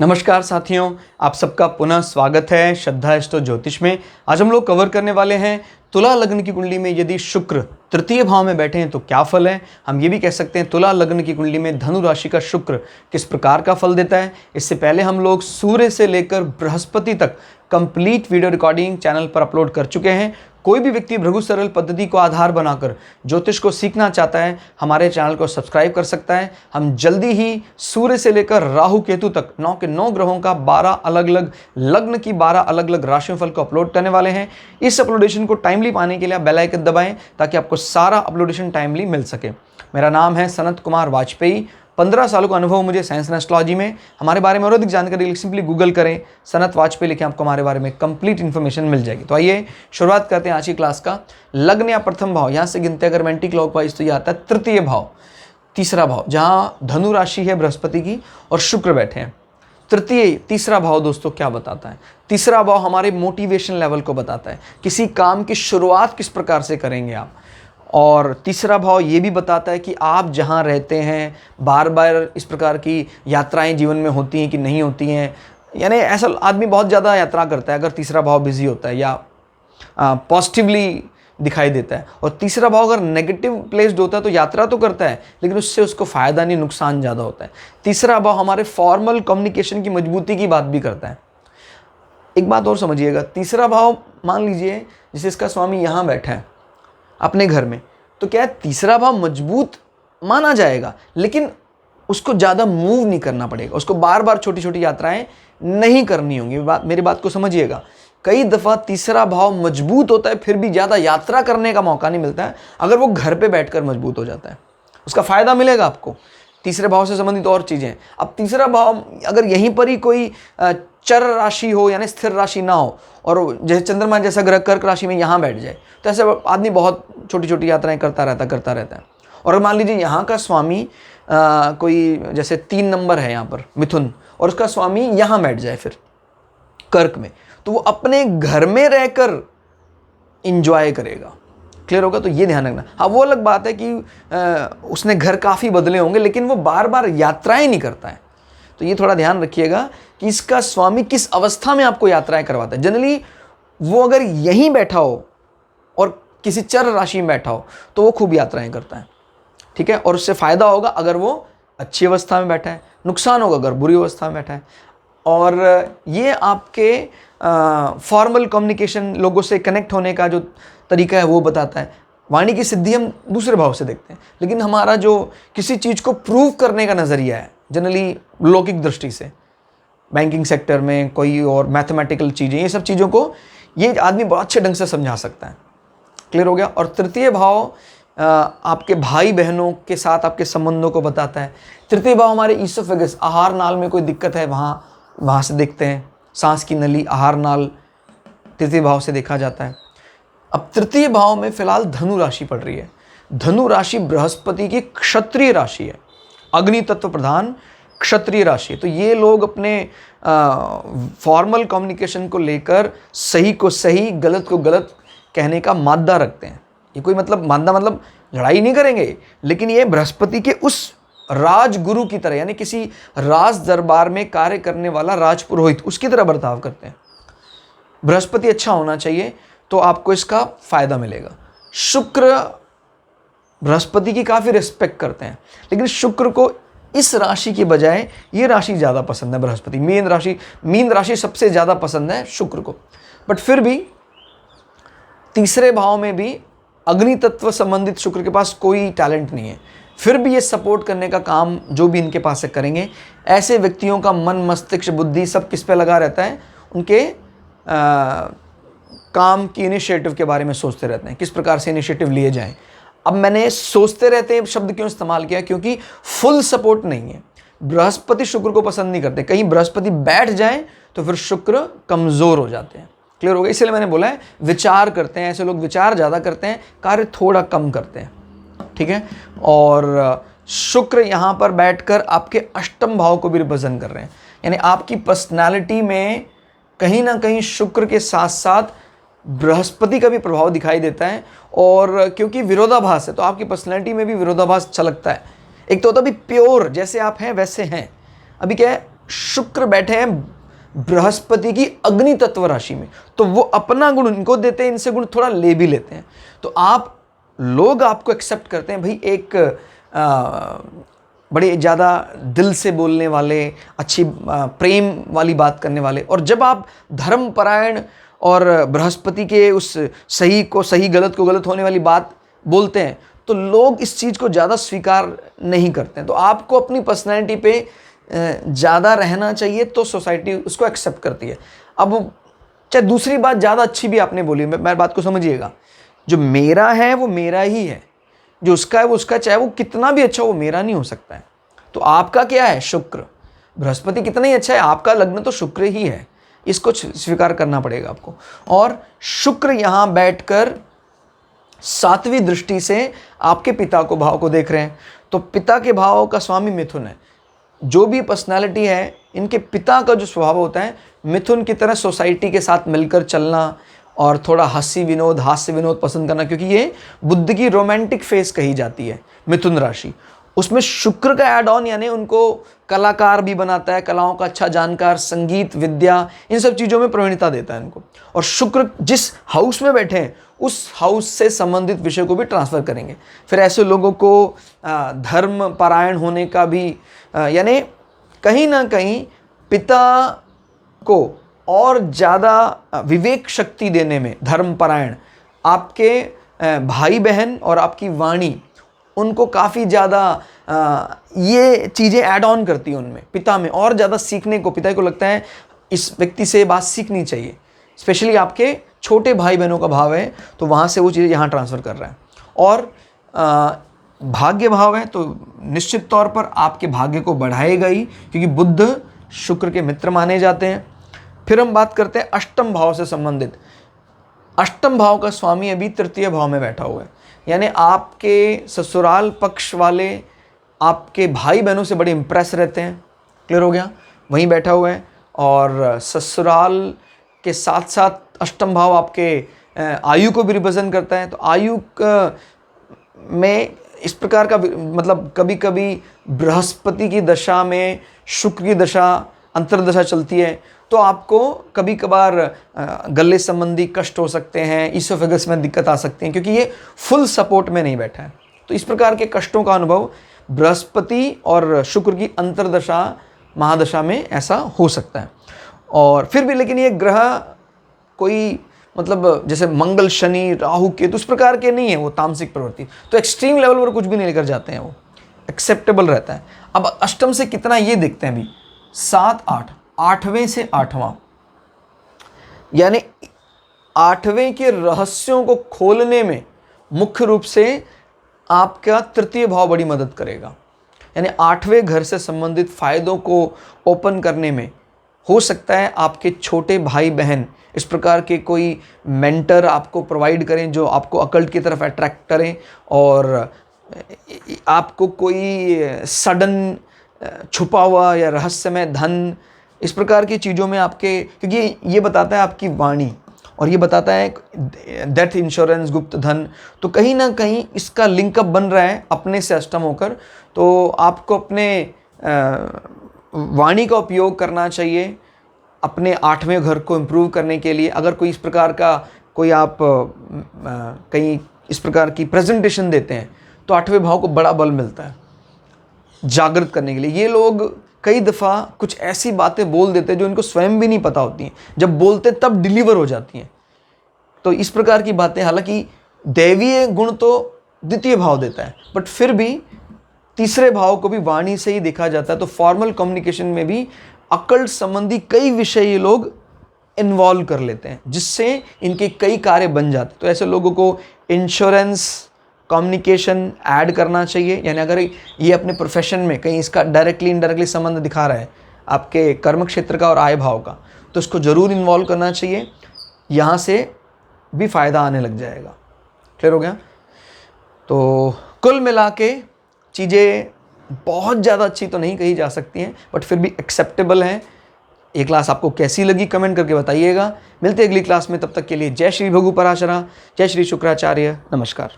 नमस्कार साथियों, आप सबका पुनः स्वागत है श्रद्धा एस्ट्रो ज्योतिष में। आज हम लोग कवर करने वाले हैं तुला लग्न की कुंडली में यदि शुक्र तृतीय भाव में बैठे हैं तो क्या फल है। हम ये भी कह सकते हैं तुला लग्न की कुंडली में धनु राशि का शुक्र किस प्रकार का फल देता है। इससे पहले हम लोग सूर्य से लेकर बृहस्पति तक कंप्लीट वीडियो रिकॉर्डिंग चैनल पर अपलोड कर चुके हैं। कोई भी व्यक्ति भृगु सरल पद्धति को आधार बनाकर ज्योतिष को सीखना चाहता है, हमारे चैनल को सब्सक्राइब कर सकता है। हम जल्दी ही सूर्य से लेकर राहु केतु तक 9 के 9 ग्रहों का 12 अलग अलग लग्न की 12 अलग अलग राशियों फल को अपलोड करने वाले हैं। इस अपलोडेशन को टाइमली पाने के लिए आप बेल आइकन दबाएं ताकि आपको सारा अपलोडेशन टाइमली मिल सके। मेरा नाम है सनत कुमार वाजपेयी। 15 सालों का अनुभव मुझे साइंस एंड एस्ट्रोलॉजी में। हमारे बारे में और अधिक जानकारी के लिए सिंपली गूगल करें, सनत वाजपेयी लिखें, आपको हमारे बारे में कंप्लीट इन्फॉर्मेशन मिल जाएगी। तो आइए शुरुआत करते हैं आज की क्लास का। लग्न या प्रथम भाव, यहाँ से गिनते अगर एंटी क्लॉकवाइज तो ये आता है तृतीय भाव, तीसरा भाव, जहाँ धनु राशि है बृहस्पति की और शुक्र बैठे हैं। तृतीय तीसरा भाव दोस्तों क्या बताता है? तीसरा भाव हमारे मोटिवेशन लेवल को बताता है, किसी काम की शुरुआत किस प्रकार से करेंगे आप। और तीसरा भाव ये भी बताता है कि आप जहाँ रहते हैं बार बार इस प्रकार की यात्राएं जीवन में होती हैं कि नहीं होती हैं। यानी ऐसा आदमी बहुत ज़्यादा यात्रा करता है अगर तीसरा भाव बिजी होता है या पॉजिटिवली दिखाई देता है। और तीसरा भाव अगर नेगेटिव प्लेस्ड होता है तो यात्रा तो करता है लेकिन उससे उसको फ़ायदा नहीं, नुकसान ज़्यादा होता है। तीसरा भाव हमारे फॉर्मल कम्युनिकेशन की मजबूती की बात भी करता है। एक बात और समझिएगा, तीसरा भाव मान लीजिए जैसे इसका स्वामी यहाँ बैठा है अपने घर में, तो क्या है तीसरा भाव मजबूत माना जाएगा लेकिन उसको ज़्यादा मूव नहीं करना पड़ेगा, उसको बार बार छोटी छोटी यात्राएं नहीं करनी होंगी। मेरी बात को समझिएगा, कई दफ़ा तीसरा भाव मजबूत होता है फिर भी ज़्यादा यात्रा करने का मौका नहीं मिलता है। अगर वो घर पे बैठकर मजबूत हो जाता है उसका फ़ायदा मिलेगा आपको। तीसरे भाव से संबंधित और चीज़ें, अब तीसरा भाव अगर यहीं पर ही कोई चर राशि हो यानी स्थिर राशि ना हो और जैसे चंद्रमा जैसा ग्रह कर्क राशि में यहाँ बैठ जाए तो ऐसे आदमी बहुत छोटी छोटी यात्राएं करता रहता है। और मान लीजिए यहाँ का स्वामी कोई जैसे 3 नंबर है यहाँ पर मिथुन और उसका स्वामी यहाँ बैठ जाए फिर कर्क में, तो वो अपने घर में रहकर इंजॉय करेगा। क्लियर होगा? तो ये ध्यान रखना। हाँ, वो अलग बात है कि उसने घर काफ़ी बदले होंगे लेकिन वो बार बार यात्राएं नहीं करता है। तो ये थोड़ा ध्यान रखिएगा कि इसका स्वामी किस अवस्था में आपको यात्राएं करवाता है। जनरली वो अगर यहीं बैठा हो और किसी चर राशि में बैठा हो तो वो खूब यात्राएं करता है, ठीक है। और उससे फ़ायदा होगा अगर वो अच्छी अवस्था में बैठा है, नुकसान होगा अगर बुरी अवस्था में बैठा है। और ये आपके फॉर्मल कम्युनिकेशन, लोगों से कनेक्ट होने का जो तरीका है वो बताता है। वाणी की सिद्धि हम दूसरे भाव से देखते हैं लेकिन हमारा जो किसी चीज़ को प्रूव करने का नज़रिया है जनरली लौकिक दृष्टि से, बैंकिंग सेक्टर में कोई और मैथमेटिकल चीज़ें, ये सब चीज़ों को ये आदमी बहुत अच्छे ढंग से समझा सकता है। क्लियर हो गया? और तृतीय भाव आपके भाई बहनों के साथ आपके संबंधों को बताता है। तृतीय भाव हमारे ईसोफेगस, आहार नाल में कोई दिक्कत है वहाँ से देखते हैं। सांस की नली, आहार नाल तृतीय भाव से देखा जाता है। अब तृतीय भाव में फिलहाल धनु राशि पड़ रही है। धनु राशि बृहस्पति की क्षत्रिय राशि है, अग्नि तत्व प्रधान क्षत्रिय राशि। तो ये लोग अपने फॉर्मल कम्युनिकेशन को लेकर सही को सही, गलत को गलत कहने का मादा रखते हैं। ये कोई मतलब मादा मतलब लड़ाई नहीं करेंगे लेकिन ये बृहस्पति के उस राजगुरु की तरह यानी किसी राज दरबार में कार्य करने वाला राजपुरोहित उसकी तरह बर्ताव करते हैं। बृहस्पति अच्छा होना चाहिए तो आपको इसका फायदा मिलेगा। शुक्र बृहस्पति की काफ़ी रिस्पेक्ट करते हैं लेकिन शुक्र को इस राशि की बजाय ये राशि ज़्यादा पसंद है। बृहस्पति मीन राशि सबसे ज़्यादा पसंद है शुक्र को। बट फिर भी तीसरे भाव में भी अग्नि तत्व संबंधित शुक्र के पास कोई टैलेंट नहीं है, फिर भी ये सपोर्ट करने का काम जो भी इनके पास से करेंगे। ऐसे व्यक्तियों का मन, मस्तिष्क, बुद्धि सब किस पे लगा रहता है? उनके काम की इनिशिएटिव के बारे में सोचते रहते हैं, किस प्रकार से इनिशिएटिव लिए जाएं। अब मैंने सोचते रहते हैं शब्द क्यों इस्तेमाल किया? क्योंकि फुल सपोर्ट नहीं है। बृहस्पति शुक्र को पसंद नहीं करते, कहीं बृहस्पति बैठ जाए तो फिर शुक्र कमज़ोर हो जाते हैं। क्लियर हो गया? इसलिए मैंने बोला है विचार करते हैं, ऐसे लोग विचार ज़्यादा करते हैं, कार्य थोड़ा कम करते हैं, ठीक है। और शुक्र यहाँ पर बैठकर आपके अष्टम भाव को भी रिप्रेजेंट कर रहे हैं, यानी आपकी पर्सनालिटी में कहीं ना कहीं शुक्र के साथ साथ बृहस्पति का भी प्रभाव दिखाई देता है। और क्योंकि विरोधाभास है तो आपकी पर्सनैलिटी में भी विरोधाभास छलकता है। एक तो होता है भी प्योर, जैसे आप हैं वैसे हैं। अभी क्या है, शुक्र बैठे हैं बृहस्पति की अग्नि तत्व राशि में, तो वो अपना गुण इनको देते हैं, इनसे गुण थोड़ा ले भी लेते हैं। तो आप लोग आपको एक्सेप्ट करते हैं भाई, एक बड़े ज़्यादा दिल से बोलने वाले, अच्छी प्रेम वाली बात करने वाले। और जब आप धर्मपरायण और बृहस्पति के उस सही को सही, गलत को गलत होने वाली बात बोलते हैं, तो लोग इस चीज़ को ज़्यादा स्वीकार नहीं करते हैं। तो आपको अपनी पर्सनैलिटी पे ज़्यादा रहना चाहिए, तो सोसाइटी उसको एक्सेप्ट करती है। अब चाहे दूसरी बात ज़्यादा अच्छी भी आपने बोली, मेरी बात को समझिएगा, जो मेरा है वो मेरा ही है, जो उसका है वो उसका, चाहे वो कितना भी अच्छा, वो मेरा नहीं हो सकता है। तो आपका क्या है? शुक्र। बृहस्पति कितना ही अच्छा है, आपका लग्न तो शुक्र ही है, इसको स्वीकार करना पड़ेगा आपको। और शुक्र यहाँ बैठकर 7वीं दृष्टि से आपके पिता को भाव को देख रहे हैं, तो पिता के भाव का स्वामी मिथुन है। जो भी पर्सनालिटी है, इनके पिता का जो स्वभाव होता है मिथुन की तरह, सोसाइटी के साथ मिलकर चलना और थोड़ा हास्य विनोद पसंद करना, क्योंकि ये बुद्ध की रोमांटिक फेस कही जाती है मिथुन राशि। उसमें शुक्र का ऐड ऑन, यानी उनको कलाकार भी बनाता है, कलाओं का अच्छा जानकार, संगीत, विद्या, इन सब चीज़ों में प्रवीणता देता है इनको। और शुक्र जिस हाउस में बैठे हैं उस हाउस से संबंधित विषय को भी ट्रांसफ़र करेंगे। फिर ऐसे लोगों को धर्म परायण होने का भी, यानी कहीं ना कहीं पिता को और ज़्यादा विवेक शक्ति देने में, धर्मपरायण, आपके भाई बहन और आपकी वाणी उनको काफ़ी ज़्यादा ये चीज़ें ऐड ऑन करती हैं उनमें, पिता में और ज़्यादा सीखने को, पिता को लगता है इस व्यक्ति से बात सीखनी चाहिए। स्पेशली आपके छोटे भाई बहनों का भाव है, तो वहाँ से वो चीज़ें यहाँ ट्रांसफ़र कर रहा है। और भाग्य भाव है, तो निश्चित तौर पर आपके भाग्य को बढ़ाएगा ही, क्योंकि बुध शुक्र के मित्र माने जाते हैं। फिर हम बात करते हैं अष्टम भाव से संबंधित। अष्टम भाव का स्वामी अभी 3य भाव में बैठा हुआ है, यानी आपके ससुराल पक्ष वाले आपके भाई बहनों से बड़े इंप्रेस रहते हैं। क्लियर हो गया? वहीं बैठा हुआ है। और ससुराल के साथ साथ अष्टम भाव आपके आयु को भी रिप्रेजेंट करता है। तो आयु में इस प्रकार का, मतलब कभी कभी बृहस्पति की दशा में शुक्र की दशा, अंतर्दशा चलती है, तो आपको कभी कभार गले संबंधी कष्ट हो सकते हैं, ईसोफेगस में दिक्कत आ सकती है, क्योंकि ये फुल सपोर्ट में नहीं बैठा है। तो इस प्रकार के कष्टों का अनुभव बृहस्पति और शुक्र की अंतर्दशा, महादशा में ऐसा हो सकता है। और फिर भी लेकिन ये ग्रह कोई, मतलब जैसे मंगल, शनि, राहु, केतु उस प्रकार के नहीं है, वो तामसिक प्रवृत्ति, तो एक्सट्रीम लेवल पर कुछ भी नहीं लेकर जाते हैं, वो एक्सेप्टेबल रहता है। अब अष्टम से कितना ये देखते हैं अभी, 7, 8, 8वें से 8वां, यानी 8वें के रहस्यों को खोलने में मुख्य रूप से आपका 3य भाव बड़ी मदद करेगा। यानी 8वें घर से संबंधित फायदों को ओपन करने में हो सकता है आपके छोटे भाई बहन इस प्रकार के कोई मेंटर आपको प्रोवाइड करें, जो आपको अकल्ट की तरफ अट्रैक्ट करें, और आपको कोई सडन छुपा हुआ या रहस्यमय धन, इस प्रकार की चीज़ों में आपके, क्योंकि ये बताता है आपकी वाणी और ये बताता है डेथ इंश्योरेंस, गुप्त धन, तो कहीं ना कहीं इसका लिंकअप बन रहा है अपने से अष्टम होकर। तो आपको अपने वाणी का उपयोग करना चाहिए अपने 8वें घर को इम्प्रूव करने के लिए। अगर कोई इस प्रकार का, कोई आप कहीं इस प्रकार की प्रेजेंटेशन देते हैं, तो 8वें भाव को बड़ा बल मिलता है जागृत करने के लिए। ये लोग कई दफ़ा कुछ ऐसी बातें बोल देते हैं जो इनको स्वयं भी नहीं पता होती हैं, जब बोलते तब डिलीवर हो जाती हैं। तो इस प्रकार की बातें, हालांकि दैवीय गुण तो 2य भाव देता है, बट फिर भी 3रे भाव को भी वाणी से ही देखा जाता है। तो फॉर्मल कम्युनिकेशन में भी अकल्ट संबंधी कई विषय ये लोग इन्वॉल्व कर लेते हैं, जिससे इनके कई कार्य बन जाते हैं। तो ऐसे लोगों को इंश्योरेंस, कम्युनिकेशन ऐड करना चाहिए। यानी अगर ये अपने प्रोफेशन में कहीं इसका डायरेक्टली इनडायरेक्टली संबंध दिखा रहा है आपके कर्म क्षेत्र का और आय भाव का, तो इसको ज़रूर इन्वॉल्व करना चाहिए, यहाँ से भी फ़ायदा आने लग जाएगा। क्लियर हो गया? तो कुल मिला के चीज़ें बहुत ज़्यादा अच्छी तो नहीं कही जा सकती हैं, बट फिर भी एक्सेप्टेबल हैं। ये क्लास आपको कैसी लगी कमेंट करके बताइएगा। मिलते हैं अगली क्लास में, तब तक के लिए जय श्री भृगु पराशरा, जय श्री शुक्राचार्य, नमस्कार।